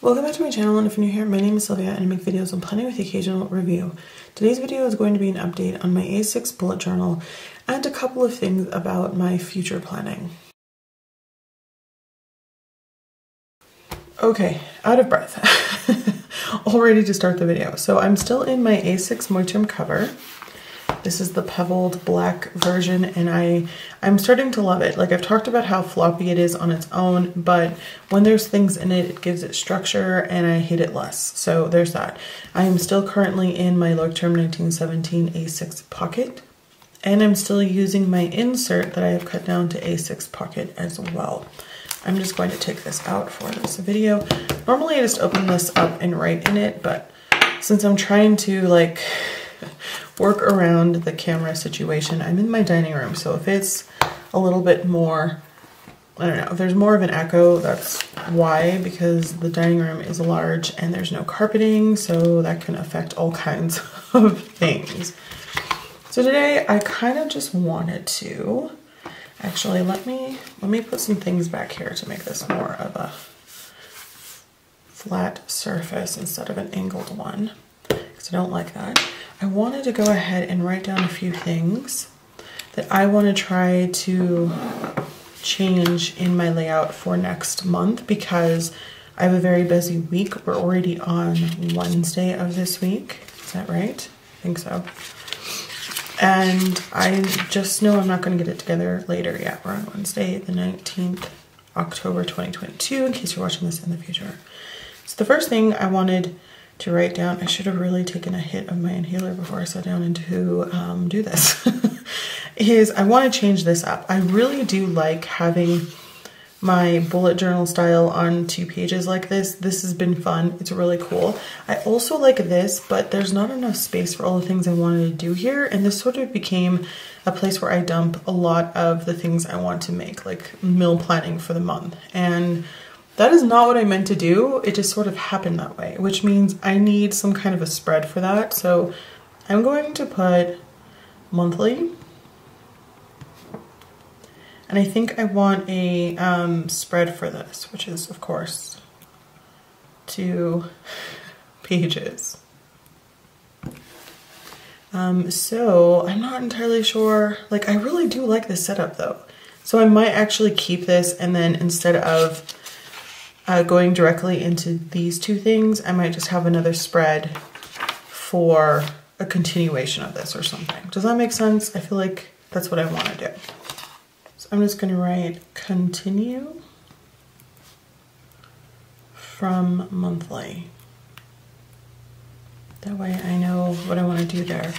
Welcome back to my channel, and if you're new here, my name is Sylvia and I make videos on planning with the occasional review. Today's video is going to be an update on my A6 bullet journal and a couple of things about my future planning. Okay, out of breath. All ready to start the video. So I'm still in my A6 Leuchtturm cover. This is the pebbled black version, and I'm starting to love it. Like, I've talked about how floppy it is on its own, but when there's things in it, it gives it structure, and I hate it less. So there's that. I am still currently in my Leuchtturm 1917 A6 pocket, and I'm still using my insert that I have cut down to A6 pocket as well. I'm just going to take this out for this video. Normally I just open this up and write in it, but since I'm trying to like work around the camera situation, I'm in my dining room. So if it's a little bit more, I don't know, if there's more of an echo, that's why, because the dining room is large and there's no carpeting, so that can affect all kinds of things. So today I kind of just wanted to, actually let me put some things back here to make this more of a flat surface instead of an angled one, because I don't like that. I wanted to go ahead and write down a few things that I want to try to change in my layout for next month, because I have a very busy week. We're already on Wednesday of this week. Is that right? I think so. And I just know I'm not going to get it together later yet. We're on Wednesday, the 19th, October 2022, in case you're watching this in the future. So the first thing I wanted to write down, I should have really taken a hit of my inhaler before I sat down and to do this, is I want to change this up. I really do like having my bullet journal style on 2 pages like this. This has been fun. It's really cool. I also like this, but there's not enough space for all the things I wanted to do here, and this sort of became a place where I dump a lot of the things I want to make, like meal planning for the month. And that is not what I meant to do. It just sort of happened that way, which means I need some kind of a spread for that. So I'm going to put monthly. And I think I want a spread for this, which is, of course, 2 pages. So I'm not entirely sure. Like, I really do like this setup though. So I might actually keep this, and then instead of going directly into these 2 things, I might just have another spread for a continuation of this or something. Does that make sense? I feel like that's what I want to do. So I'm just going to write continue from monthly. That way I know what I want to do there.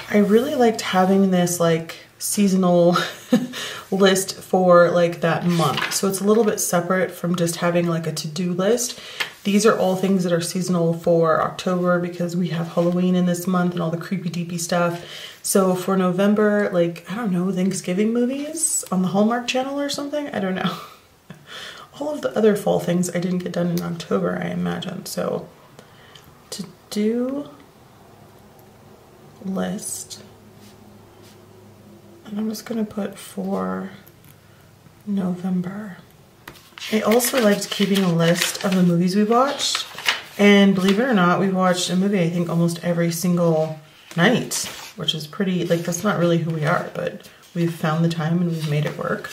I really liked having this like seasonal list for like that month. So it's a little bit separate from just having like a to-do list. These are all things that are seasonal for October, because we have Halloween in this month and all the creepy deepy stuff. So for November, like, I don't know, Thanksgiving movies on the Hallmark Channel or something. I don't know. All of the other fall things I didn't get done in October, I imagine. So to do list, and I'm just gonna put for November. I also liked keeping a list of the movies we watched, and believe it or not, we watched a movie I think almost every single night, which is pretty, like, that's not really who we are, but we've found the time and we've made it work.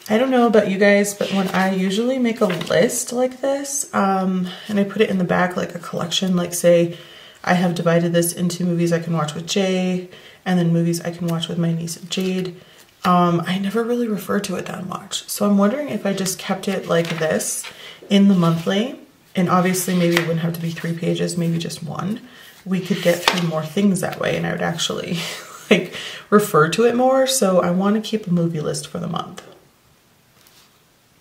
I don't know about you guys, but when I usually make a list like this, and I put it in the back like a collection, like say I have divided this into movies I can watch with Jay, and then movies I can watch with my niece Jade, I never really refer to it that much. So I'm wondering if I just kept it like this in the monthly, and obviously maybe it wouldn't have to be 3 pages, maybe just 1. We could get through more things that way, and I would actually like refer to it more. So I want to keep a movie list for the month.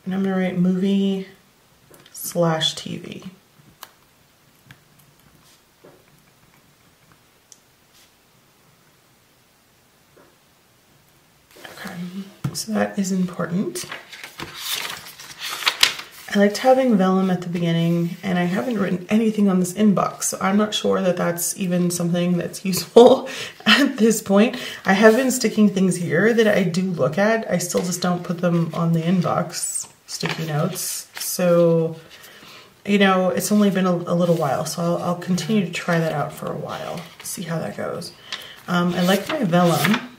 And I'm gonna write movie/TV. So that is important. I liked having vellum at the beginning, and I haven't written anything on this inbox, so I'm not sure that that's even something that's useful at this point. I have been sticking things here that I do look at. I still just don't put them on the inbox sticky notes. So you know, it's only been a little while, so I'll continue to try that out for a while, see how that goes. I like my vellum,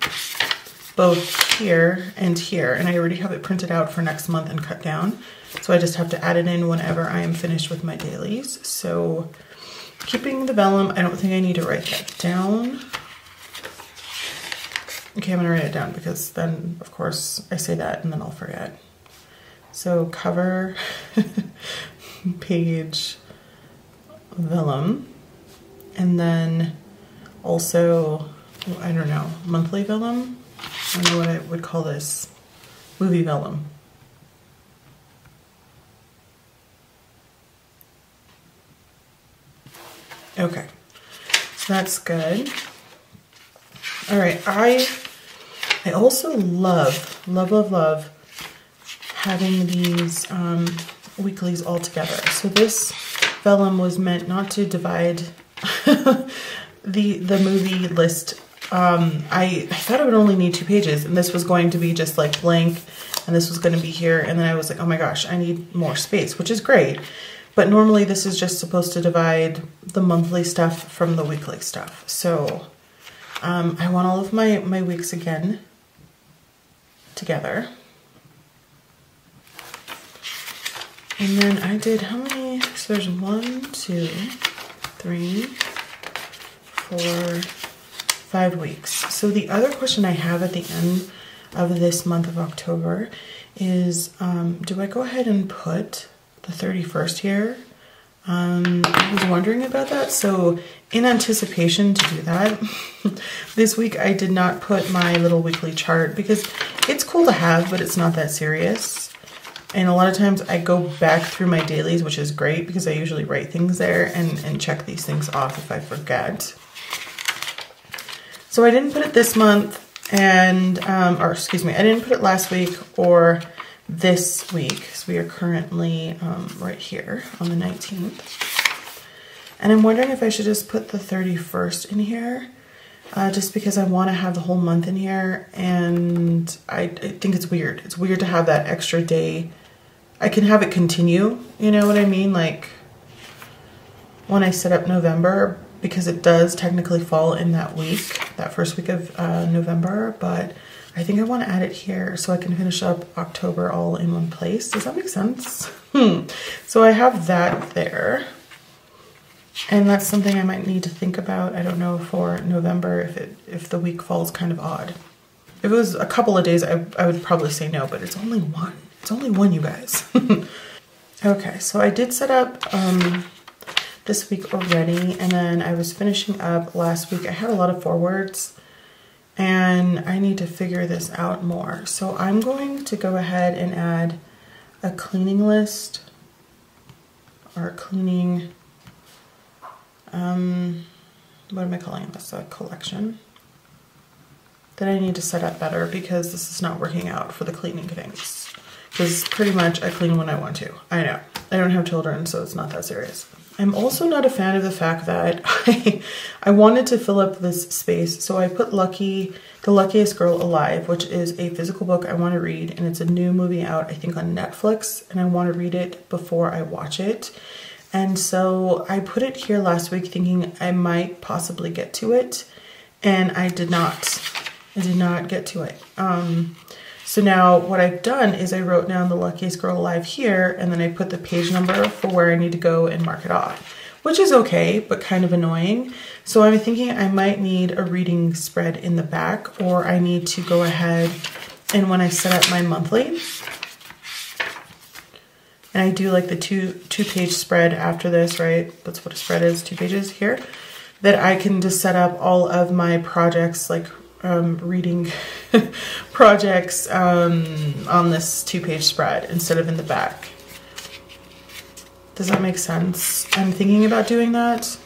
both here and here, and I already have it printed out for next month and cut down. So I just have to add it in whenever I am finished with my dailies. So keeping the vellum, I don't think I need to write that down. Okay, I'm gonna write it down because then, of course, I say that and then I'll forget. So cover page vellum, and then also, I don't know, monthly vellum? I don't know what I would call this. Movie vellum. Okay, so that's good. All right, I also love having these weeklies all together. So this vellum was meant not to divide the movie list. I thought it would only need 2 pages, and this was going to be just like blank, and this was going to be here, and then I was like, oh my gosh, I need more space, which is great. But normally this is just supposed to divide the monthly stuff from the weekly stuff. So I want all of my weeks again together. And then I did how many? So there's 1, 2, 3, 4, 5 weeks. So the other question I have at the end of this month of October is, do I go ahead and put the 31st here? I was wondering about that. So in anticipation to do that, this week I did not put my little weekly chart because it's cool to have, but it's not that serious. And a lot of times I go back through my dailies, which is great because I usually write things there and check these things off if I forget. So I didn't put it this month and, or excuse me, I didn't put it last week or this week. So we are currently right here on the 19th. And I'm wondering if I should just put the 31st in here, just because I want to have the whole month in here. And I think it's weird. It's weird to have that extra day. I can have it continue, you know what I mean? Like when I set up November, because it does technically fall in that week, that first week of November, but I think I want to add it here so I can finish up October all in one place. Does that make sense? So I have that there. And that's something I might need to think about. I don't know for November if the week falls kind of odd. If it was a couple of days, I would probably say no, but it's only one. It's only one, you guys. Okay, so I did set up this week already, and then I was finishing up last week. I had a lot of forwards, and I need to figure this out more. So I'm going to go ahead and add a cleaning list, or a cleaning, what am I calling this? A collection that I need to set up better because this is not working out for the cleaning things. Because pretty much I clean when I want to. I know. I don't have children, so it's not that serious. I'm also not a fan of the fact that I wanted to fill up this space, so I put Lucky, The Luckiest Girl Alive, which is a physical book I want to read, and it's a new movie out, I think, on Netflix, and I want to read it before I watch it. And so I put it here last week thinking I might possibly get to it, and I did not. I did not get to it. So now what I've done is I wrote down The Luckiest Girl Alive here, and then I put the page number for where I need to go and mark it off, which is okay, but kind of annoying. So I'm thinking I might need a reading spread in the back, or I need to go ahead and when I set up my monthly, and I do like the two-page spread after this, right? That's what a spread is, 2 pages here, that I can just set up all of my projects, like reading projects on this 2-page spread instead of in the back. Does that make sense? I'm thinking about doing that.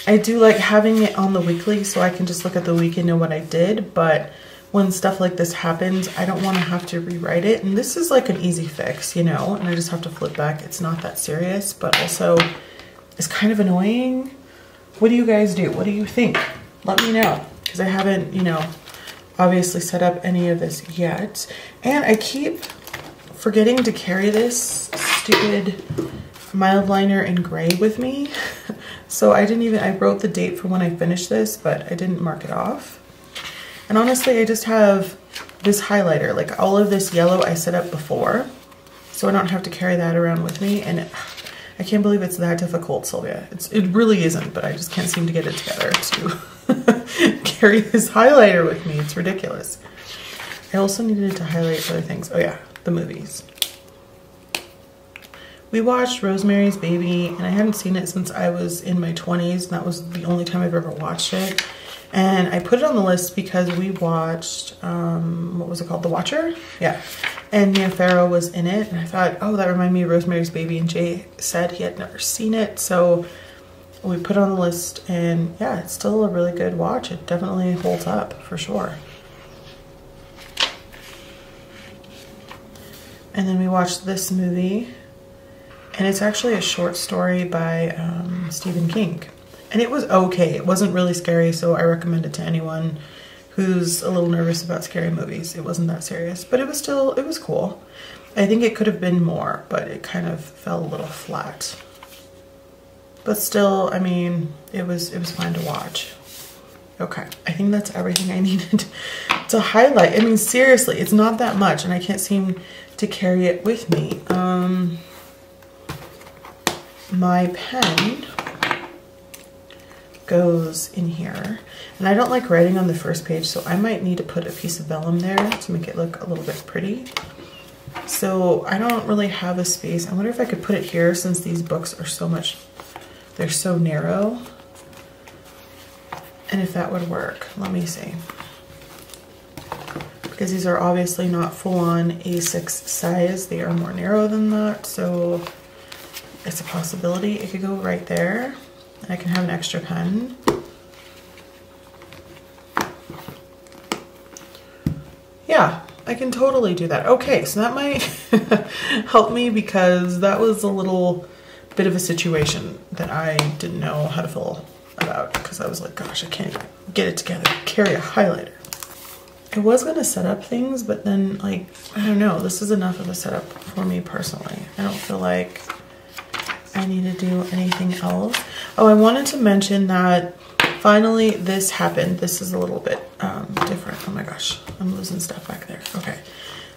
I do like having it on the weekly so I can just look at the week and know what I did, but when stuff like this happens, I don't want to have to rewrite it. And this is like an easy fix, you know, and I just have to flip back. It's not that serious, but also it's kind of annoying. What do you guys do? What do you think? Let me know, because I haven't, you know, obviously set up any of this yet. And I keep forgetting to carry this stupid mild liner in gray with me. So I wrote the date for when I finished this, but I didn't mark it off. And honestly, I just have this highlighter, like all of this yellow I set up before, so I don't have to carry that around with me. And I can't believe it's that difficult, Sylvia. It really isn't, but I just can't seem to get it together to carry this highlighter with me. It's ridiculous. I also needed to highlight other things. Oh yeah, the movies. We watched Rosemary's Baby, and I hadn't seen it since I was in my 20s, and that was the only time I've ever watched it. And I put it on the list because we watched, what was it called? The Watcher? Yeah. And Mia Farrow was in it, and I thought, oh, that reminded me of Rosemary's Baby, and Jay said he had never seen it, so we put it on the list, and yeah, it's still a really good watch. It definitely holds up, for sure. And then we watched this movie, and it's actually a short story by Stephen King. And it was okay. It wasn't really scary, so I recommend it to anyone who's a little nervous about scary movies. It wasn't that serious, but it was cool. I think it could have been more, but it kind of fell a little flat. But still, I mean, it was fine to watch. Okay, I think that's everything I needed to highlight. I mean, seriously, it's not that much, and I can't seem to carry it with me. My pen goes in here, and I don't like writing on the first page, so I might need to put a piece of vellum there to make it look a little bit pretty. So I don't really have a space. I wonder if I could put it here, since these books are they're so narrow, and if that would work. Let me see, because these are obviously not full-on A6 size. They are more narrow than that, so it's a possibility. It could go right there. I can have an extra pen. Yeah, I can totally do that. Okay, so that might help me, because that was a little bit of a situation that I didn't know how to feel about, because I was like, gosh, I can't get it together, carry a highlighter. I was gonna set up things, but then, like, I don't know, this is enough of a setup for me personally. I don't feel like I need to do anything else. Oh, I wanted to mention that finally this happened. This is a little bit different. Oh my gosh, I'm losing stuff back there. Okay,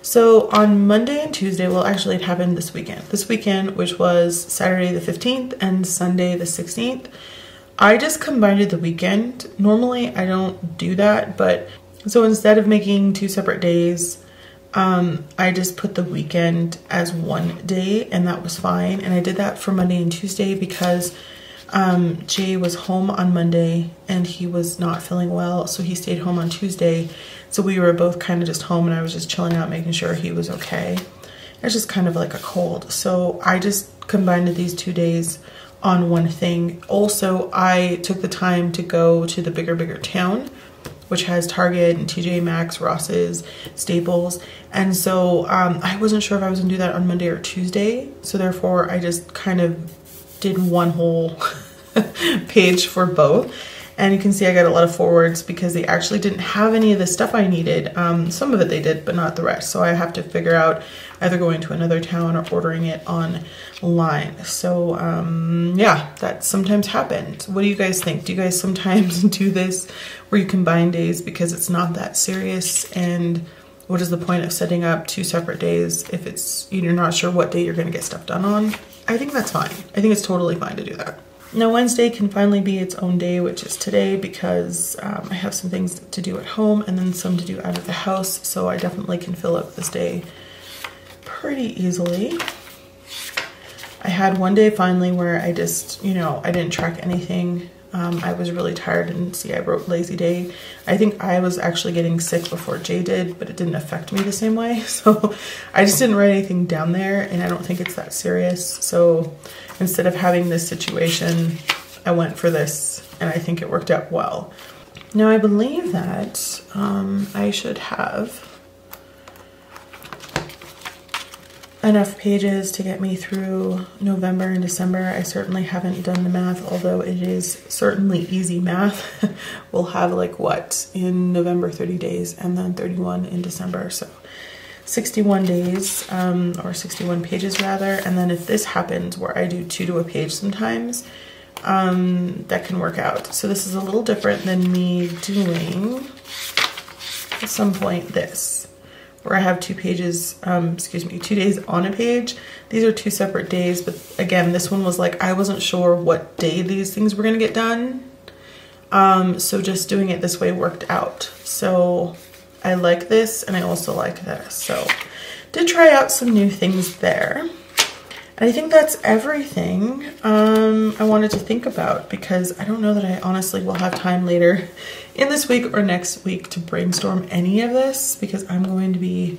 so on Monday and Tuesday, well, actually it happened this weekend. This weekend, which was Saturday the 15th and Sunday the 16th, I just combined the weekend. Normally I don't do that, but so instead of making 2 separate days, I just put the weekend as one day, and that was fine. And I did that for Monday and Tuesday because Jay was home on Monday and he was not feeling well, so he stayed home on Tuesday. So we were both kind of just home, and I was just chilling out, making sure he was okay. It's just kind of like a cold. So I just combined these 2 days on one thing. Also, I took the time to go to the bigger town, which has Target and TJ Maxx, Ross's, Staples. And so I wasn't sure if I was gonna do that on Monday or Tuesday. So therefore I just kind of did one whole page for both. And you can see I got a lot of forwards because they actually didn't have any of the stuff I needed. Some of it they did, but not the rest. So I have to figure out either going to another town or ordering it online. So yeah, that sometimes happens. What do you guys think? Do you guys sometimes do this where you combine days because it's not that serious? And what is the point of setting up 2 separate days if you're not sure what day you're gonna get stuff done on? I think that's fine. I think it's totally fine to do that. Now Wednesday can finally be its own day, which is today, because I have some things to do at home and then some to do out of the house. So I definitely can fill up this day pretty easily. I had one day finally where I just, I didn't track anything. I was really tired, and see, I wrote lazy day. I think I was actually getting sick before Jay did, but it didn't affect me the same way. So I just didn't write anything down there, and I don't think it's that serious. So instead of having this situation, I went for this, and I think it worked out well. Now I believe that I should have enough pages to get me through November and December. I certainly haven't done the math, although it is certainly easy math. We'll have like what in November 30 days and then 31 in December. So 61 days, or 61 pages rather. And then if this happens where I do 2 to a page sometimes, that can work out. So this is a little different than me doing at some point this, where I have 2 pages, 2 days on a page. These are 2 separate days, but again, this one was like, I wasn't sure what day these things were gonna get done. So just doing it this way worked out. So I like this, and I also like this. So did try out some new things there. And I think that's everything I wanted to think about, because I don't know that I honestly will have time later in this week or next week to brainstorm any of this, because I'm going to be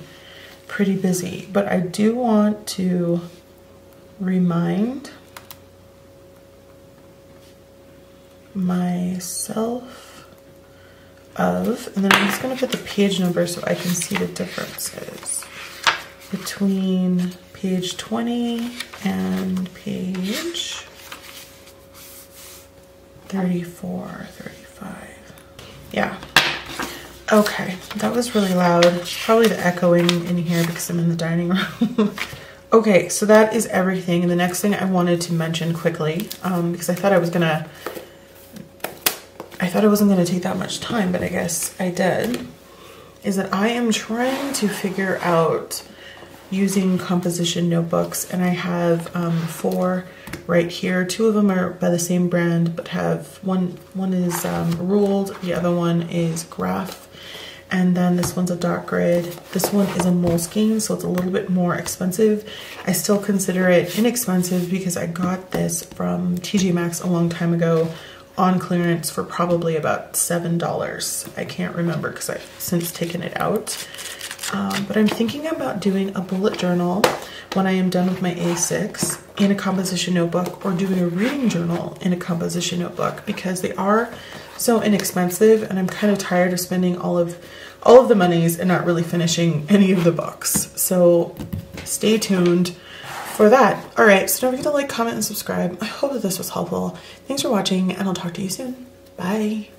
pretty busy. But I do want to remind myself of, and then I'm just going to put the page number so I can see the differences between page 20 and page 34, 35. Yeah. Okay, that was really loud. Probably the echoing in here because I'm in the dining room. Okay, so that is everything. And the next thing I wanted to mention quickly, because I thought I wasn't gonna take that much time, but I guess I did, is that I am trying to figure out using composition notebooks, and I have 4 right here. 2 of them are by the same brand, but have one is ruled, the other one is graph, and then this one's a dot grid. This one is a Moleskine, so it's a little bit more expensive. I still consider it inexpensive because I got this from TJ Maxx a long time ago on clearance for probably about $7. I can't remember because I've since taken it out. But I'm thinking about doing a bullet journal when I am done with my A6 in a composition notebook, or doing a reading journal in a composition notebook, because they are so inexpensive, and I'm kind of tired of spending all of the monies and not really finishing any of the books. So stay tuned for that. All right, so don't forget to like, comment, and subscribe. I hope that this was helpful. Thanks for watching, and I'll talk to you soon. Bye.